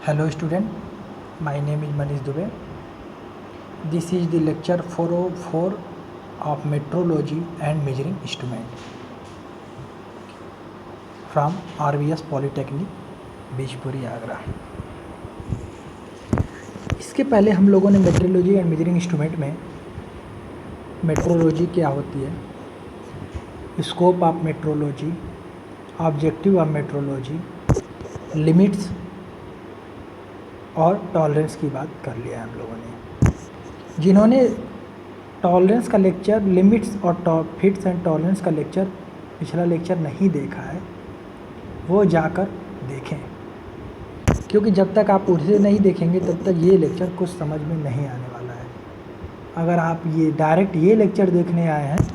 Hello student, my name is Manish Dubey. This is the lecture 404 of Metrology and Measuring Instrument from RVS Polytechnic, बीजपुरी Agra. इसके पहले हम लोगों ने metrology and measuring instrument में metrology क्या होती है, scope of metrology, objective of metrology, limits और टॉलरेंस की बात कर लिया है हम लोगों ने। जिन्होंने टॉलरेंस का लेक्चर, लिमिट्स और फिट्स एंड टॉलरेंस का लेक्चर पिछला लेक्चर नहीं देखा है वो जाकर देखें, क्योंकि जब तक आप उसे नहीं देखेंगे तब तक ये लेक्चर कुछ समझ में नहीं आने वाला है। अगर आप ये डायरेक्ट ये लेक्चर देखने आए हैं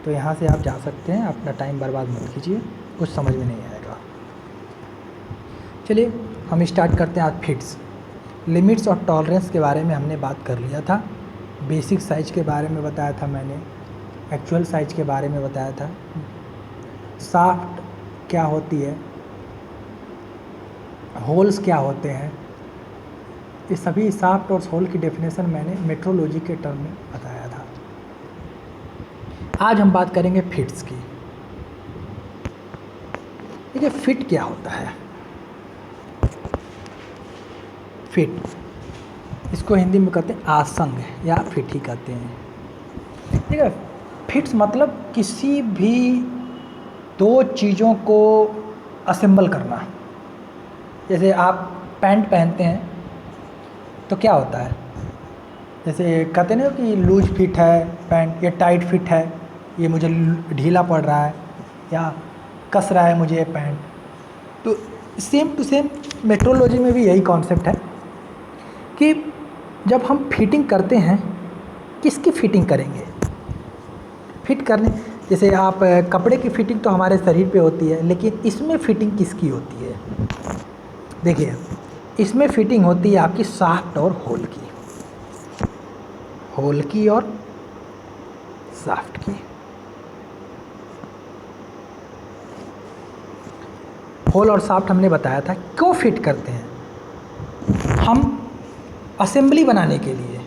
तो यहाँ से आप जा सकते हैं, अपना टाइम बर्बाद मत कीजिए, कुछ समझ में नहीं आएगा। चलिए हम स्टार्ट करते हैं आज फिट्स। लिमिट्स और टॉलरेंस के बारे में हमने बात कर लिया था, बेसिक साइज के बारे में बताया था मैंने, एक्चुअल साइज के बारे में बताया था, शाफ्ट क्या होती है, होल्स क्या होते हैं, ये सभी शाफ्ट और होल की डेफिनेशन मैंने मेट्रोलॉजी के टर्म में बताया था। आज हम बात करेंगे फिट्स की। देखिए फिट क्या होता है। फिट, इसको हिंदी में कहते हैं आसंग या फिट ही कहते हैं। ठीक है, फिट्स मतलब किसी भी दो चीज़ों को असेंबल करना। जैसे आप पैंट पहनते हैं तो क्या होता है, जैसे कहते ना कि लूज फिट है पैंट, या टाइट फिट है, ये मुझे ढीला पड़ रहा है या कस रहा है मुझे ये पैंट। तो सेम टू सेम मेट्रोलॉजी में भी यही कॉन्सेप्ट है कि जब हम फिटिंग करते हैं, किसकी फिटिंग करेंगे। फिट करने, जैसे आप कपड़े की फिटिंग तो हमारे शरीर पे होती है, लेकिन इसमें फिटिंग किसकी होती है। देखिए इसमें फिटिंग होती है आपकी शाफ्ट और होल की, होल की और शाफ्ट की। होल और शाफ्ट हमने बताया था क्यों फिट करते हैं। हम असेंबली बनाने के लिए,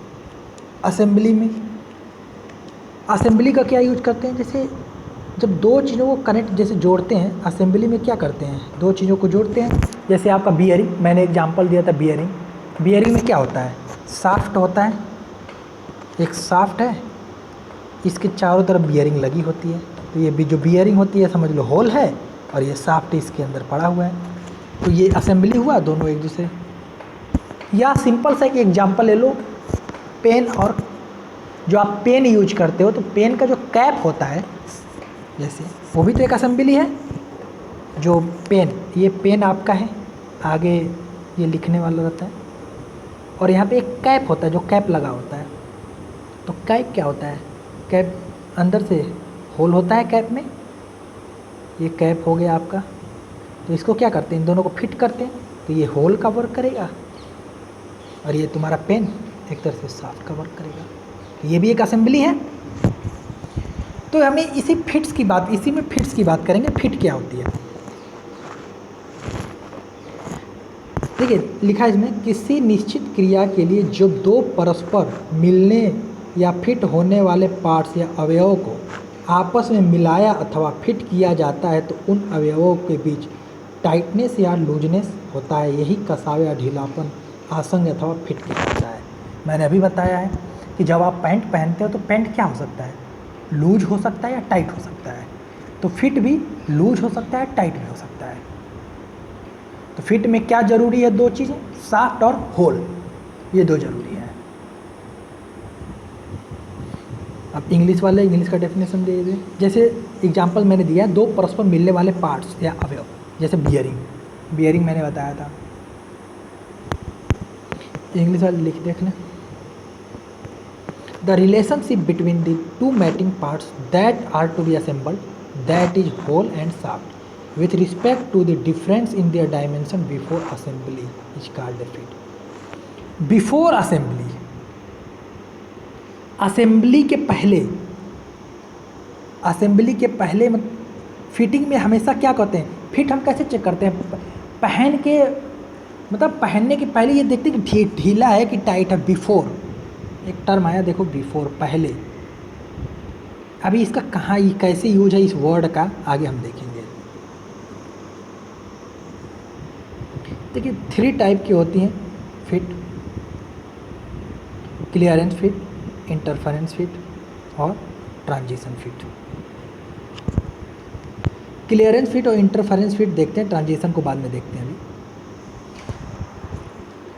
असेंबली में असेंबली का क्या यूज करते हैं, जैसे जब दो चीज़ों को कनेक्ट जैसे जोड़ते हैं, असेंबली में क्या करते हैं, दो चीज़ों को जोड़ते हैं। जैसे आपका बियरिंग, मैंने एग्जांपल दिया था बियरिंग। बियरिंग में क्या होता है, शाफ्ट होता है, एक शाफ्ट है, इसके चारों तरफ बियरिंग लगी होती है। तो ये भी जो बियरिंग होती है समझ लो होल है, और ये शाफ्ट इसके अंदर पड़ा हुआ है। तो ये असेंबली हुआ दोनों एक दूसरे। या सिंपल सा एक एग्जांपल ले लो, पेन, और जो आप पेन यूज करते हो तो पेन का जो कैप होता है, जैसे वो भी तो एक असेंबली है। जो पेन, ये पेन आपका है, आगे ये लिखने वाला रहता है, और यहाँ पे एक कैप होता है जो कैप लगा होता है। तो कैप क्या होता है, कैप अंदर से होल होता है कैप में, ये कैप हो गया आपका। तो इसको क्या करते हैं, इन दोनों को फिट करते हैं, तो ये होल का वर्क करेगा, और ये तुम्हारा पेन एक तरह से शाफ्ट का वर्क करेगा। तो ये भी एक असेंबली है। तो हमें इसी फिट्स की बात, इसी में फिट्स की बात करेंगे। फिट क्या होती है, देखिए लिखा है इसमें, किसी निश्चित क्रिया के लिए जो दो परस्पर मिलने या फिट होने वाले पार्ट्स या अवयवों को आपस में मिलाया अथवा फिट किया जाता है तो उन अवयवों के बीच टाइटनेस या लूजनेस होता है। यही कसाव या ढीलापन आसंग अथवा फिट किया जाता है। मैंने अभी बताया है कि जब आप पैंट पहनते हो तो पैंट क्या हो सकता है, लूज हो सकता है या टाइट हो सकता है। तो फिट भी लूज हो सकता है, टाइट भी हो सकता है। तो फिट में क्या ज़रूरी है, दो चीज़ें, शाफ्ट और होल, ये दो जरूरी है। अब इंग्लिश वाले इंग्लिश का डेफिनेशन दे दें। जैसे एग्जांपल मैंने दिया है, दो परस्पर मिलने वाले पार्ट्स या अवयव, जैसे बियरिंग, बियरिंग मैंने बताया था। इंग्लिश वाले लिख देख लें, the relationship between the two mating parts that are to be assembled, that is hole and shaft with respect to the difference in their dimension before assembly is called a fit. Before assembly, assembly के पहले, assembly के पहले fitting में हमेशा क्या कहते हैं, fit हम कैसे चेक करते हैं, पहन के मतलब पहनने के पहले ये देखते हैं कि ढीला है कि टाइट है। बिफोर एक टर्म आया, देखो बिफोर, पहले। अभी इसका कहाँ कैसे यूज है इस वर्ड का, आगे हम देखेंगे। देखिए 3 टाइप की होती हैं fit: clearance fit, interference fit और ट्रांजिशन फिट। क्लियरेंस फिट और इंटरफेरेंस फिट देखते हैं, ट्रांजिशन को बाद में देखते हैं। अभी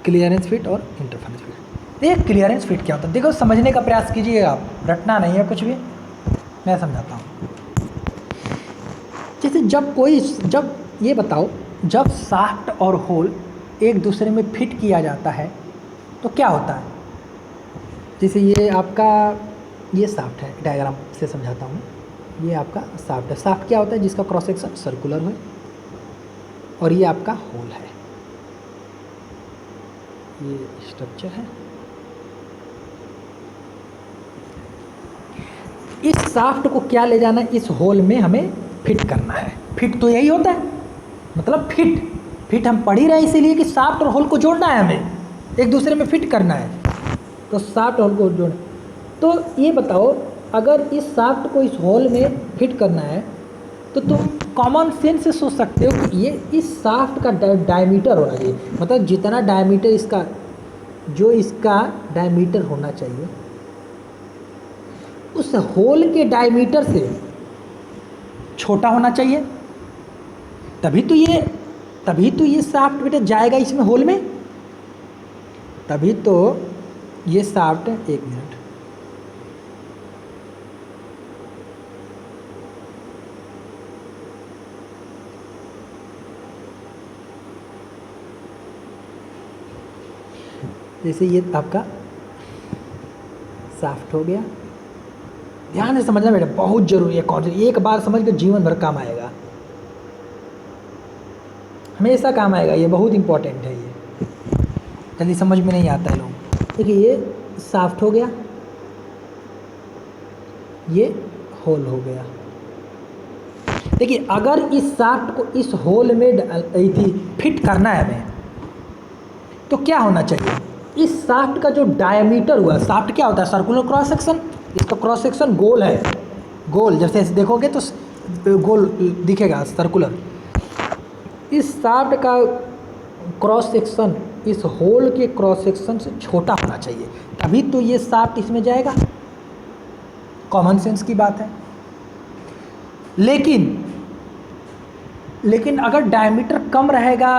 क्लियरेंस फिट और इंटरफेरेंस फिट। देखिए क्लियरेंस फिट क्या होता है, देखो समझने का प्रयास कीजिएगा आप, रटना नहीं है कुछ भी, मैं समझाता हूँ। जैसे जब ये बताओ, जब शाफ्ट और होल एक दूसरे में फिट किया जाता है तो क्या होता है। जैसे ये आपका ये शाफ्ट है, डायग्राम से समझाता हूँ। ये आपका शाफ्ट है। शाफ्ट क्या होता है, जिसका क्रॉस सेक्शन सर्कुलर हो, और ये आपका होल है। ये स्ट्रक्चर है। इस शाफ्ट को क्या ले जाना है, इस होल में हमें फिट करना है। फिट तो यही होता है, मतलब फिट हम पढ़ ही रहे हैं इसीलिए कि शाफ्ट और होल को जोड़ना है, हमें एक दूसरे में फिट करना है। तो शाफ्ट होल को जोड़, तो ये बताओ अगर इस शाफ्ट को इस होल में फिट करना है तो तुम कॉमन सेंस से सोच सकते हो कि ये इस शाफ्ट का डायमीटर होना चाहिए, मतलब जितना डायमीटर इसका, जो इसका डायमीटर होना चाहिए उस होल के डायमीटर से छोटा होना चाहिए, तभी तो ये शाफ्ट बेटा जाएगा इसमें होल में, तभी तो ये शाफ्ट। एक मिनट, जैसे ये आपका शाफ्ट हो गया, ध्यान से समझना बेटा, बहुत जरूरी है कॉन्सेप्ट, एक बार समझ के जीवन भर काम आएगा, हमेशा काम आएगा, ये बहुत इंपॉर्टेंट है। ये जल्दी समझ में नहीं आता है लोग। देखिए ये शाफ्ट हो गया, ये होल हो गया। देखिए अगर इस शाफ्ट को इस होल में फिट करना है हमें, तो क्या होना चाहिए, इस शाफ्ट का जो डायमीटर हुआ, शाफ्ट क्या होता है, सर्कुलर क्रॉस सेक्शन, इसका क्रॉस सेक्शन गोल है, गोल जैसे ऐसे देखोगे तो गोल दिखेगा, सर्कुलर। इस शाफ्ट का क्रॉस सेक्शन इस होल के क्रॉस सेक्शन से छोटा होना चाहिए, तभी तो ये शाफ्ट इसमें जाएगा। कॉमन सेंस की बात है। लेकिन अगर डायमीटर कम रहेगा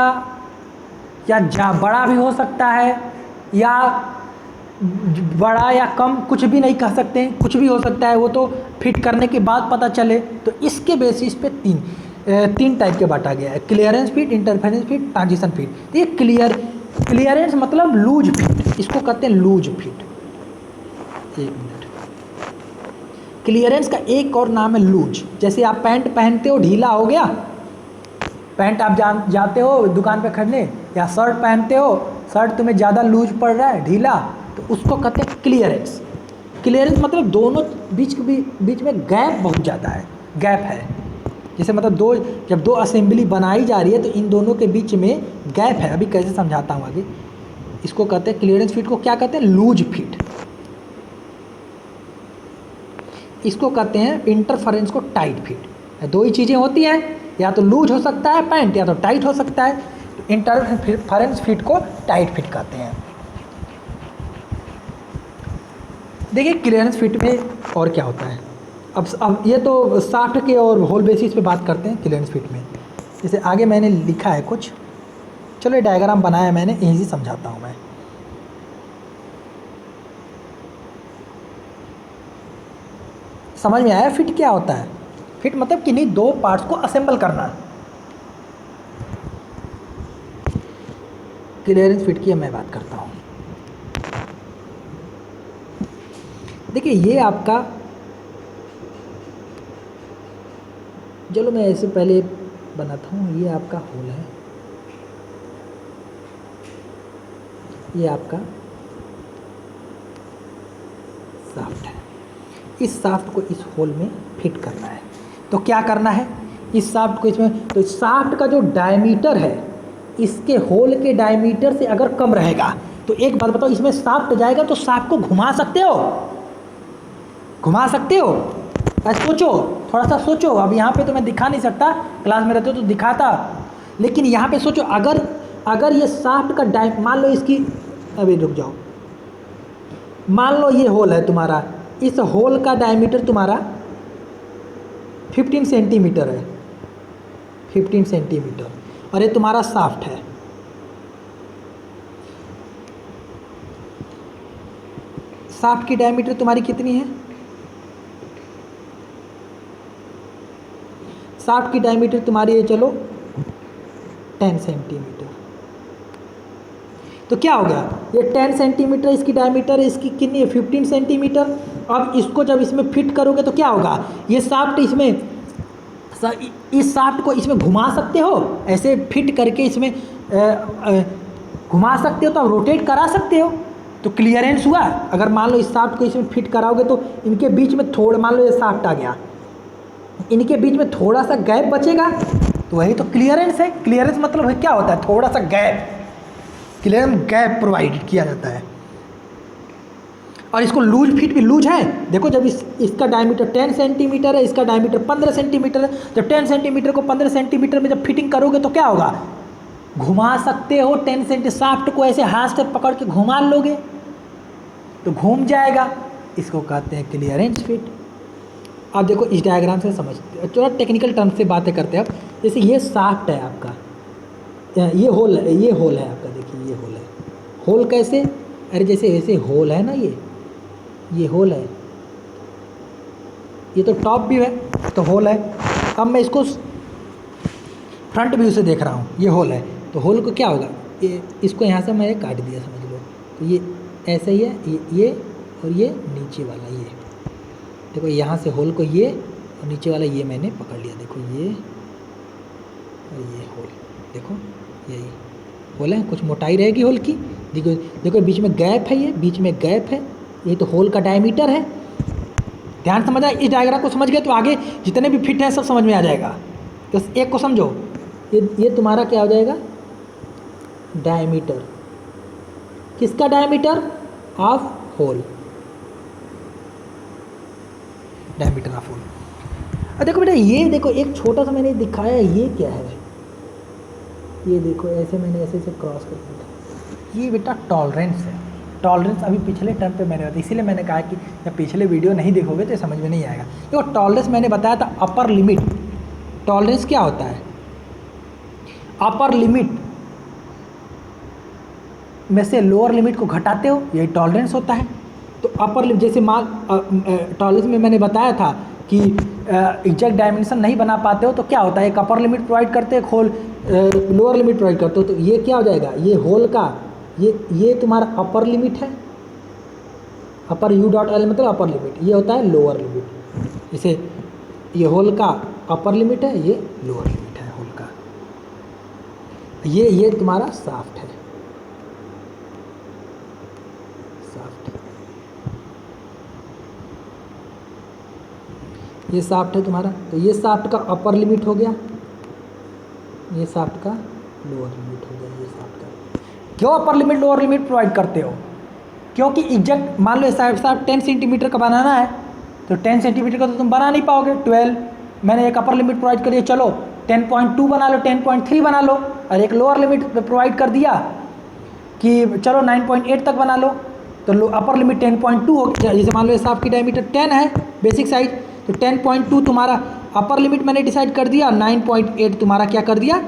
या बड़ा भी हो सकता है, या बड़ा या कम कुछ भी नहीं कह सकते हैं, कुछ भी हो सकता है, वो तो फिट करने के बाद पता चले। तो इसके बेसिस पे तीन टाइप के बांटा गया है: clearance fit, interference fit, transition fit. ये क्लियरेंस मतलब लूज फिट, इसको कहते हैं लूज फिट। एक मिनट, क्लियरेंस का एक और नाम है लूज। जैसे आप पैंट पहनते हो, ढीला हो गया पैंट, आप जाते हो दुकान पे खरीदने, या शर्ट पहनते हो, शर्ट तुम्हें ज़्यादा लूज पड़ रहा है, ढीला, तो उसको कहते हैं क्लियरेंस। क्लियरेंस मतलब दोनों बीच में गैप बहुत ज़्यादा है, गैप है। जैसे मतलब जब दो असेंबली बनाई जा रही है तो इन दोनों के बीच में गैप है। अभी कैसे समझाता हूँ आगे। इसको कहते हैं क्लियरेंस फिट को क्या कहते हैं, लूज फिट। इसको कहते हैं इंटरफेरेंस को टाइट फिट। दो ही चीज़ें होती हैं, या तो लूज हो सकता है पैंट, या तो टाइट हो सकता है। तो इंटरफेरेंस फिट को टाइट फिट कहते हैं। देखिए क्लियरेंस फिट में और क्या होता है। अब ये तो शाफ्ट के और होल बेसिस पे बात करते हैं क्लियरेंस फिट में। जैसे आगे मैंने लिखा है कुछ, चलो ये डायग्राम बनाया मैंने, इजी समझाता हूँ मैं। समझ में आया फिट क्या होता है। फिट मतलब किन्हीं दो पार्ट्स को असेंबल करना। क्लियरेंस फिट की मैं बात करता हूँ। देखिए ये आपका, चलो मैं ऐसे पहले बनाता हूँ। ये आपका होल है, ये आपका शाफ्ट है। इस शाफ्ट को इस होल में फिट करना है। तो क्या करना है, इस शाफ्ट को इसमें, तो शाफ्ट का जो डायमीटर है इसके होल के डायमीटर से अगर कम रहेगा तो एक बात बताओ, इसमें शाफ्ट जाएगा तो शाफ्ट को घुमा सकते हो, घुमा सकते हो? सोचो, थोड़ा सा सोचो। अब यहाँ पे तो मैं दिखा नहीं सकता, क्लास में रहते तो दिखाता, लेकिन यहाँ पे सोचो, अगर ये शाफ्ट का मान लो इसकी, अभी रुक जाओ, मान लो ये होल है तुम्हारा, इस होल का डायमीटर तुम्हारा 15 सेंटीमीटर है, 15 सेंटीमीटर, और ये तुम्हारा शाफ्ट है। शाफ्ट की डायमीटर तुम्हारी कितनी है? शाफ्ट की डायमीटर तुम्हारी है, चलो 10 सेंटीमीटर। तो क्या हो गया, ये 10 सेंटीमीटर इसकी डायमीटर है, इसकी कितनी है? 15 सेंटीमीटर। अब इसको जब इसमें फिट करोगे तो क्या होगा, ये शाफ्ट इसमें, इस शाफ्ट को इसमें घुमा सकते हो, ऐसे फिट करके इसमें घुमा सकते हो, तो आप रोटेट करा सकते हो, तो क्लियरेंस हुआ। अगर मान लो इस शाफ्ट को इसमें फिट कराओगे तो इनके बीच में थोड़ा, मान लो ये शाफ्ट आ गया, इनके बीच में थोड़ा सा गैप बचेगा, तो वही तो क्लियरेंस है। क्लियरेंस मतलब है क्या होता है? थोड़ा सा गैप, क्लियरेंस गैप प्रोवाइड किया जाता है। और इसको लूज फिट भी लूज है, देखो जब इसका डायमीटर 10 सेंटीमीटर है, इसका डायमीटर 15 सेंटीमीटर है, जब 10 सेंटीमीटर को 15 सेंटीमीटर में जब फिटिंग करोगे तो क्या होगा, घुमा सकते हो 10 सेंटी, शाफ्ट को ऐसे हाथ से पकड़ के घुमा लोगे तो घूम जाएगा, इसको कहते हैं क्लियरेंस फिट। अब देखो इस डायग्राम से समझते, थोड़ा टेक्निकल टर्म से बातें करते हैं अब। जैसे ये शाफ्ट है आपका, ये होल है आपका, देखिए ये होल है। होल कैसे? अरे जैसे ऐसे होल है ना, ये होल है, ये तो टॉप व्यू है तो होल है। अब मैं इसको फ्रंट व्यू से देख रहा हूँ, ये होल है, तो होल को क्या होगा, ये इसको यहाँ से मैंने काट दिया, समझ लो, तो ये ऐसे ही है, ये और ये नीचे वाला, ये देखो यहाँ से होल को ये और नीचे वाला ये मैंने पकड़ लिया, देखो ये और ये होल, देखो यही होल है। कुछ मोटाई रहेगी होल की, देखो बीच में गैप है, ये बीच में गैप है, ये तो होल का डायमीटर है। ध्यान समझ आए, इस डायग्राम को समझ गए तो आगे जितने भी फिट हैं सब समझ में आ जाएगा। तो एक को समझो, ये तुम्हारा क्या हो जाएगा, डायमीटर, किसका diameter? Of hole, diameter of hole. अब देखो बेटा, ये देखो एक छोटा सा मैंने दिखाया, ये क्या है, ये देखो ऐसे मैंने ऐसे क्रॉस कर दिया, ये बेटा टॉलरेंस है। टॉलरेंस अभी पिछले टर्म पे मैंने बताया, इसीलिए मैंने कहा कि जब पिछले वीडियो नहीं देखोगे तो समझ में नहीं आएगा। देखो टॉलरेंस मैंने बताया था अपर लिमिट। टॉलरेंस क्या होता है? अपर लिमिट में से लोअर लिमिट को घटाते हो, यही टॉलरेंस होता है। तो अपर लिमिट, जैसे टॉलरेंस में मैंने बताया था कि एग्जैक्ट डायमेंशन नहीं बना पाते हो तो क्या होता है, एक अपर लिमिट प्रोवाइड करते हैं, होल लोअर लिमिट प्रोवाइड करते हो, तो ये क्या हो जाएगा, ये होल का ये तुम्हारा अपर लिमिट है, अपर यू डॉट एल मतलब अपर लिमिट, ये होता है लोअर लिमिट। जैसे ये होल का अपर लिमिट है, ये लोअर लिमिट है होल का, ये तुम्हारा शाफ्ट है, ये शाफ्ट है तुम्हारा। तो ये शाफ्ट का अपर लिमिट हो गया, ये शाफ्ट का लोअर लिमिट हो गया, ये शाफ्ट का। क्यों upper limit lower limit provide करते हो? क्योंकि एग्जैक्ट मान लो शाफ्ट 10 सेंटीमीटर का बनाना है तो 10 सेंटीमीटर का तो तुम बना नहीं पाओगे, 12 मैंने एक अपर लिमिट प्रोवाइड कर दिया, चलो 10.2 बना लो, 10.3 बना लो, और एक लोअर लिमिट प्रोवाइड कर दिया कि चलो 9.8 तक बना लो, तो अपर लिमिट 10.2 हो गया। जैसे मान लो शाफ्ट की डायमीटर 10 है बेसिक साइज, तो 10.2 तुम्हारा अपर लिमिट मैंने डिसाइड कर दिया, 9.8 तुम्हारा क्या कर दिया,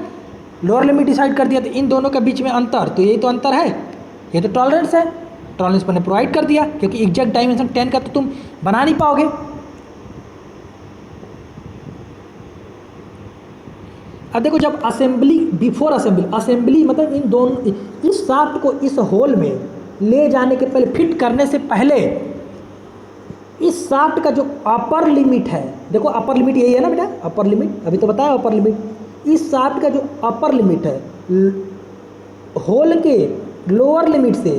लोअर लिमिट डिसाइड कर दिया। तो इन दोनों के बीच में अंतर, तो यही तो अंतर है, ये तो टॉलरेंस है, टॉलरेंस मैंने प्रोवाइड कर दिया, क्योंकि एग्जैक्ट डायमेंशन 10 का तो तुम बना नहीं पाओगे। अब देखो जब असेंबली, बिफोर असेंबली मतलब इन दोनों, इस शाफ्ट को इस होल में ले जाने के पहले, फिट करने से पहले, इस शाफ्ट का जो अपर लिमिट है, देखो अपर लिमिट यही है ना बेटा, अपर लिमिट अभी तो बताया अपर लिमिट, इस शाफ्ट का जो अपर लिमिट है होल के लोअर लिमिट से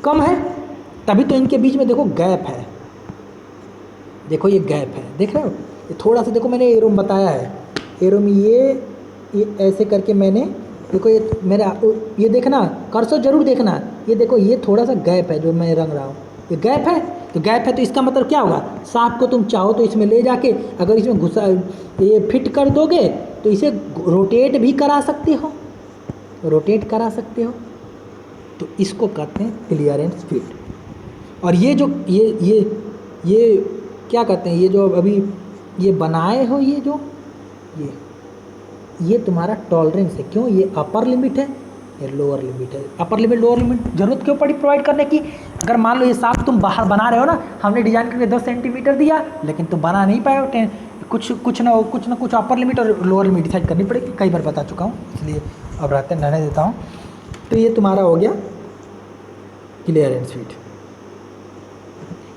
कम है, तभी तो इनके बीच में देखो गैप है, देखो ये गैप है, देख रहे हो, ये थोड़ा सा देखो मैंने एरो में बताया है, एरो में ये ऐसे करके मैंने देखो ये मेरा, ये देखना, कर्सर जरूर देखना, ये देखो ये थोड़ा सा गैप है जो मैं रंग रहा हूँ, ये गैप है, तो गैप है तो इसका मतलब क्या होगा, सांप को तुम चाहो तो इसमें ले जाके अगर इसमें घुसा ये फिट कर दोगे तो इसे रोटेट भी करा सकते हो, रोटेट करा सकते हो, तो इसको कहते हैं क्लियरेंस फिट। और ये जो ये क्या कहते हैं, ये जो अभी ये बनाए हो, ये जो ये तुम्हारा टॉलरेंस है, क्यों, ये अपर लिमिट है, ये लोअर लिमिट है। अपर लिमिट लोअर लिमिट जरूरत क्यों पड़ी प्रोवाइड करने की, अगर मान लो ये सांप तुम बाहर बना रहे हो ना, हमने डिजाइन करके 10 सेंटीमीटर दिया लेकिन तुम बना नहीं पाए हो, कुछ ना कुछ अपर लिमिट और लोअर लिमिट डिसाइड करनी पड़ेगी, कई बार बता चुका हूँ, इसलिए अब रहने देता हूँ। तो ये तुम्हारा हो गया क्लियरेंस फिट।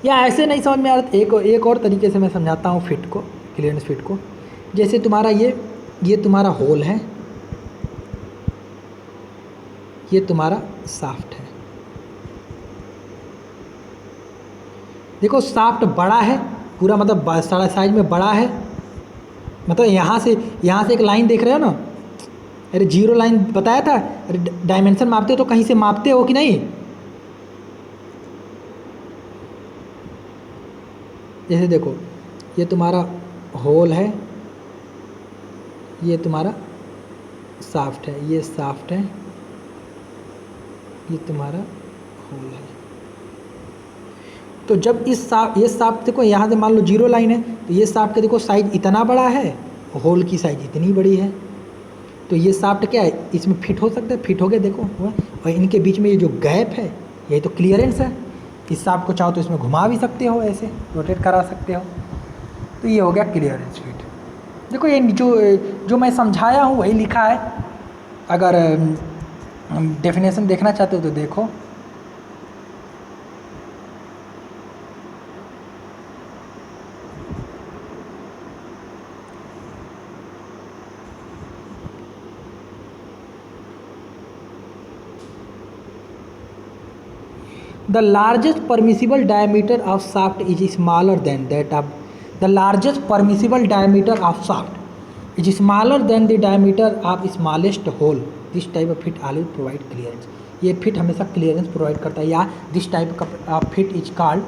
या ऐसे नहीं समझ में आ रहा, एक और तरीके से मैं समझाता हूँ फिट को, क्लियरेंस फिट को। जैसे तुम्हारा ये तुम्हारा होल है, ये तुम्हारा शाफ्ट है। देखो शाफ्ट बड़ा है पूरा, मतलब सारा साइज में बड़ा है, मतलब यहाँ से एक लाइन देख रहे हो ना, अरे जीरो लाइन बताया था, अरे डायमेंशन मापते हो तो कहीं से मापते हो कि नहीं। जैसे देखो ये तुम्हारा होल है, ये तुम्हारा शाफ्ट है, ये शाफ्ट है, ये तुम्हारा होल है। तो जब ये शाफ्ट देखो यहाँ से मान लो जीरो लाइन है, तो ये शाफ्ट का देखो साइज इतना बड़ा है, होल की साइज इतनी बड़ी है, तो ये शाफ्ट क्या है, इसमें फिट हो सकता है, फिट हो गया देखो हुआ। और इनके बीच में ये जो गैप है यही तो क्लियरेंस है। इस शाफ्ट को चाहो तो इसमें घुमा भी सकते हो, ऐसे रोटेट करा सकते हो, तो ये हो गया क्लियरेंस फिट। देखो ये जो मैं समझाया हूँ वही लिखा है, अगर डेफिनेशन देखना चाहते हो तो देखो। The largest permissible diameter of shaft is smaller than that of the largest permissible diameter of shaft is smaller than the diameter of smallest hole. This type of fit always provide clearance. ये fit हमेशा clearance provide करता है, या this type of fit is called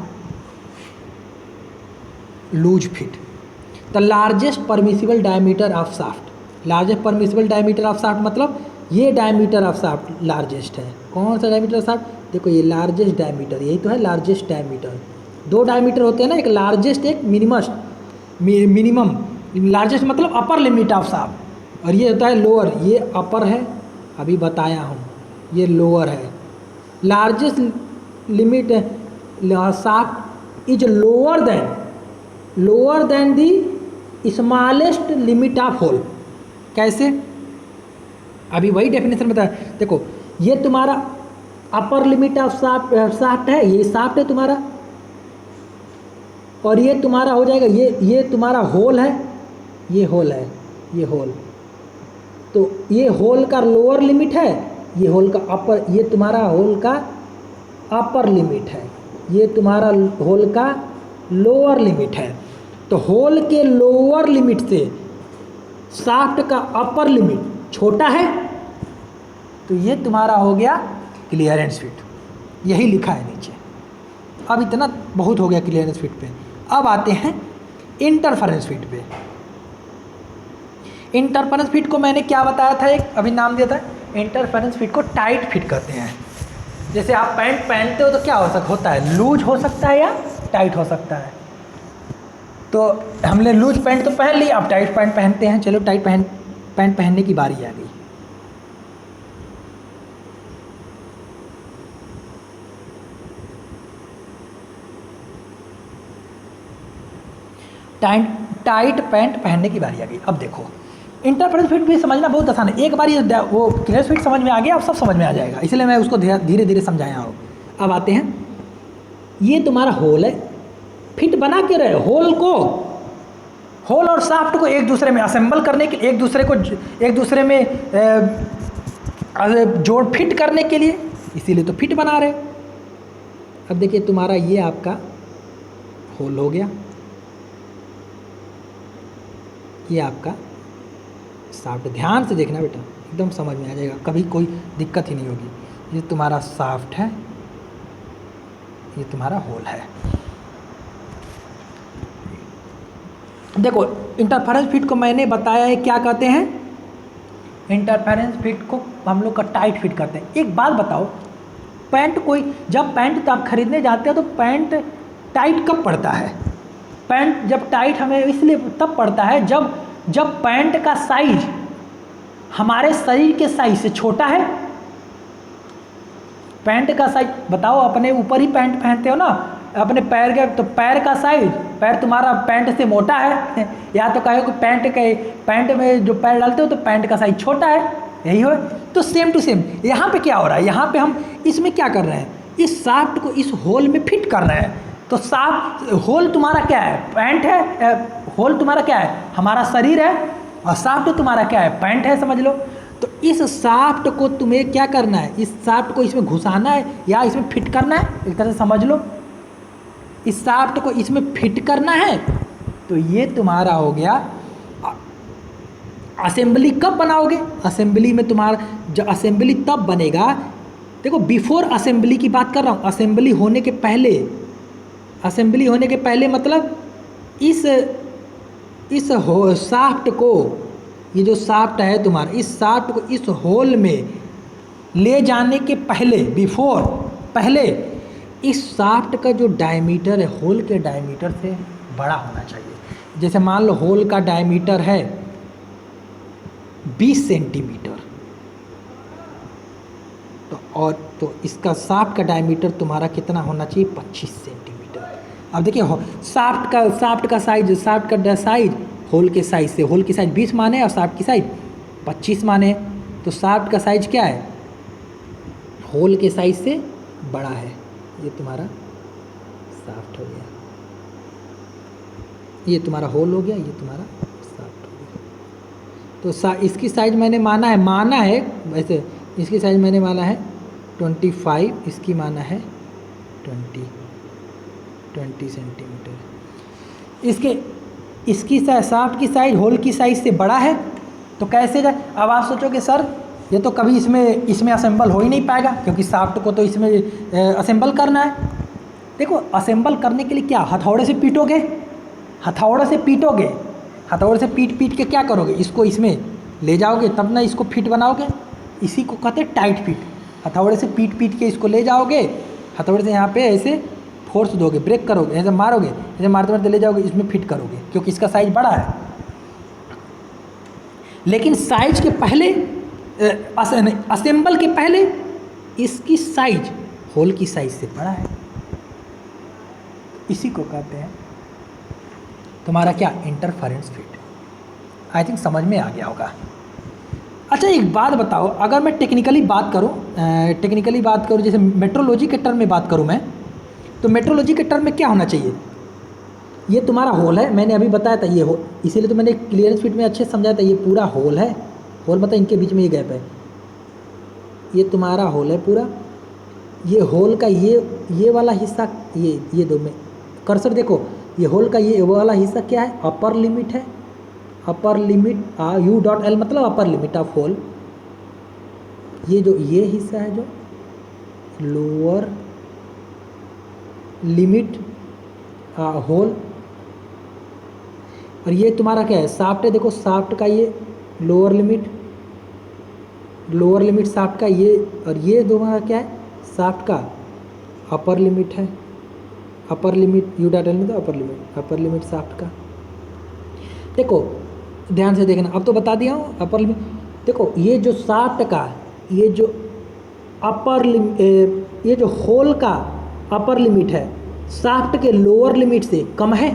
loose fit. The largest permissible diameter of shaft, largest permissible diameter of shaft मतलब ये diameter of shaft largest है। कौन सा डायमीटर ऑफ शाफ्ट, देखो ये लार्जेस्ट डायमीटर, यही तो है लार्जेस्ट डायमीटर। दो डायमीटर होते हैं ना, एक लार्जेस्ट एक मिनिमम। लार्जेस्ट मतलब अपर लिमिट ऑफ शाफ्ट, और ये होता है लोअर, ये अपर है अभी बताया हूँ, ये लोअर है। Largest limit shaft is lower than the smallest limit of hole. कैसे, अभी वही डेफिनेशन बताया। देखो ये तुम्हारा अपर लिमिट ऑफ शाफ्ट है, ये शाफ्ट है तुम्हारा, और ये तुम्हारा हो जाएगा ये तुम्हारा होल है, ये होल है, ये होल, तो ये होल का लोअर लिमिट है, ये होल का अपर, ये तुम्हारा होल का अपर लिमिट है, ये तुम्हारा होल का लोअर लिमिट है। तो होल के लोअर लिमिट से शाफ्ट का अपर लिमिट छोटा है, तो ये तुम्हारा हो गया क्लियरेंस फिट, यही लिखा है नीचे। अब इतना बहुत हो गया क्लियरेंस फिट पे। अब आते हैं इंटरफेरेंस फिट पे। इंटरफेरेंस फिट को मैंने क्या बताया था, एक अभी नाम दिया था, इंटरफेरेंस फिट को टाइट फिट कहते हैं। जैसे आप पैंट पहनते हो तो क्या होता है, लूज हो सकता है या टाइट हो सकता है। तो हमने लूज पैंट तो पहन ली, अब टाइट पैंट पहनते हैं, चलो टाइट पैंट पहनने की बारी आ गई। टाइट पैंट पहनने की बारी आ गई। अब देखो इंटरफेरेंस फिट भी समझना बहुत आसान है, एक बार ये वो क्लियरेंस फिट समझ में आ गया, अब सब समझ में आ जाएगा, इसलिए मैं उसको धीरे धीरे समझाया हूँ। अब आते हैं, ये तुम्हारा होल है, फिट बना के रहे, होल और शाफ्ट को एक दूसरे में असेंबल करने के लिए, एक दूसरे में जोड़ फिट करने के लिए, इसीलिए तो फिट बना रहे। अब देखिए तुम्हारा ये आपका होल हो गया, ये आपका शाफ्ट, ध्यान से देखना बेटा, एकदम समझ में आ जाएगा, कभी कोई दिक्कत ही नहीं होगी। ये तुम्हारा शाफ्ट है, ये तुम्हारा होल है। देखो इंटरफेरेंस फिट को मैंने बताया है क्या कहते हैं, इंटरफेरेंस फिट को हम लोग का टाइट फिट करते हैं। एक बात बताओ, पैंट कोई जब पैंट आप खरीदने जाते हैं तो पैंट टाइट कब पड़ता है? पैंट जब टाइट हमें इसलिए तब पड़ता है जब पैंट का साइज हमारे शरीर के साइज से छोटा है। पैंट का साइज बताओ, अपने ऊपर ही पैंट पहनते हो ना, अपने पैर के, तो पैर का साइज, पैर तुम्हारा पैंट से मोटा है या तो कहो कि पैंट में जो पैर डालते हो तो पैंट का साइज छोटा है, यही हो। तो सेम टू सेम यहाँ पे क्या हो रहा है, यहाँ पे हम इसमें क्या कर रहे हैं, इस शाफ्ट को इस होल में फिट कर रहे हैं। तो शाफ्ट होल तुम्हारा क्या है, पैंट है, होल तुम्हारा क्या है, हमारा शरीर है, और शाफ्ट तुम्हारा क्या है, पैंट है, समझ लो। तो इस शाफ्ट को तुम्हें क्या करना है, इस शाफ्ट को इसमें घुसाना है या इसमें फिट करना है, एक तरह से समझ लो। इस शाफ्ट को इसमें फिट करना है, तो ये तुम्हारा हो गया असेंबली। कब बनाओगे, असेंबली में तुम्हारा जब असेंबली तब बनेगा, देखो बिफोर असेंबली की बात कर रहा हूँ, असेंबली होने के पहले, असेंबली होने के पहले मतलब इस शाफ्ट को, ये जो शाफ्ट है तुम्हारा, इस शाफ्ट को इस होल में ले जाने के पहले, बिफोर, पहले इस शाफ्ट का जो डायमीटर है होल के डायमीटर से बड़ा होना चाहिए। जैसे मान लो होल का डायमीटर है 20 सेंटीमीटर, तो इसका शाफ्ट का डायमीटर तुम्हारा कितना होना चाहिए, 25 सेंटीमीटर। अब देखिए शाफ्ट का साइज होल के साइज से, होल की साइज 20 माने और शाफ्ट की साइज 25 माने, तो शाफ्ट का साइज क्या है, होल के साइज से बड़ा है। ये तुम्हारा शाफ्ट हो गया, ये तुम्हारा होल हो गया, ये तुम्हारा शाफ्ट हो गया। तो इसकी साइज मैंने माना है वैसे, इसकी साइज मैंने माना है 25, इसकी माना है 20 सेंटीमीटर। इसकी शाफ्ट की साइज होल की साइज से बड़ा है, तो कैसे जाए। अब आप सोचोगे सर ये तो कभी इसमें असेंबल हो ही नहीं पाएगा, क्योंकि शाफ्ट को तो इसमें असेंबल करना है। देखो असेंबल करने के लिए क्या, हथौड़े से पीटोगे, हथौड़े से पीट के क्या करोगे, इसको इसमें ले जाओगे तब ना इसको फिट बनाओगे। इसी को कहते हैं टाइट फिट। हथौड़े से पीट के इसको ले जाओगे, हथौड़े से यहाँ पे ऐसे फोर्स दोगे, ब्रेक करोगे, ऐसे मारोगे, ऐसे मारते ले जाओगे, इसमें फिट करोगे, क्योंकि इसका साइज बड़ा है। लेकिन साइज के पहले, असेंबल के पहले इसकी साइज होल की साइज से बड़ा है। इसी को कहते हैं तुम्हारा क्या, इंटरफेरेंस फिट। आई थिंक समझ में आ गया होगा। अच्छा एक बात बताओ, अगर मैं टेक्निकली बात करूं, जैसे मेट्रोलॉजी के टर्म में बात करूं मैं, तो मेट्रोलॉजी के टर्म में क्या होना चाहिए, ये तुम्हारा होल है, मैंने अभी बताया था ये होल, इसीलिए तो मैंने क्लियरेंस फिट में अच्छे से समझाया था, ये पूरा होल है। होल मतलब इनके बीच में ये गैप है, ये तुम्हारा होल है पूरा। ये होल का ये वाला हिस्सा, ये दो में कर्सर देखो, ये होल का ये वाला हिस्सा क्या है, अपर लिमिट है, अपर लिमिट U.L मतलब अपर लिमिट ऑफ होल। ये हिस्सा है जो लोअर लिमिट होल, और ये तुम्हारा क्या है, शाफ्ट है। देखो शाफ्ट का ये लोअर लिमिट शाफ्ट का ये, और ये तुम्हारा क्या है, शाफ्ट का अपर लिमिट है, अपर लिमिट U.L में, तो अपर लिमिट शाफ्ट का। देखो ध्यान से देखना, अब तो बता दिया हूँ अपर लिमिट। देखो ये जो शाफ्ट का, ये जो ये जो होल का अपर लिमिट है शाफ्ट के लोअर लिमिट से कम है।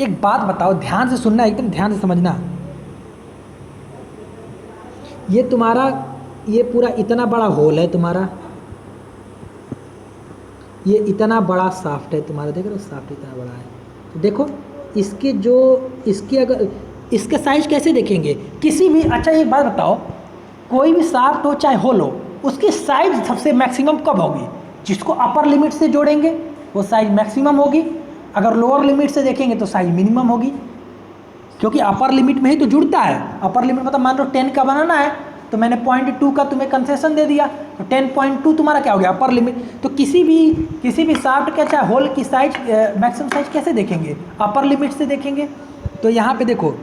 एक बात बताओ, ध्यान से सुनना, एकदम ध्यान से समझना। ये तुम्हारा, ये पूरा इतना बड़ा होल है तुम्हारा, ये इतना बड़ा शाफ्ट है तुम्हारा, देख रहे हो शाफ्ट इतना बड़ा है। तो देखो अगर इसके साइज कैसे देखेंगे किसी भी। अच्छा एक बात बताओ, कोई भी शाफ्ट हो चाहे होल हो, उसकी साइज सबसे मैक्सिमम कब होगी, जिसको अपर लिमिट से जोड़ेंगे वो साइज मैक्सिमम होगी, अगर लोअर लिमिट से देखेंगे तो साइज मिनिमम होगी। क्योंकि अपर लिमिट में ही तो जुड़ता है। अपर लिमिट मतलब मान लो 10 का बनाना है तो मैंने 0.2 का तुम्हें कंसेशन दे दिया, तो 10.2 तुम्हारा क्या हो गया, अपर लिमिट। तो किसी भी शाफ्ट का चाहे होल की साइज मैक्सिमम साइज कैसे देखेंगे, अपर लिमिट से देखेंगे। तो यहाँ पे देखो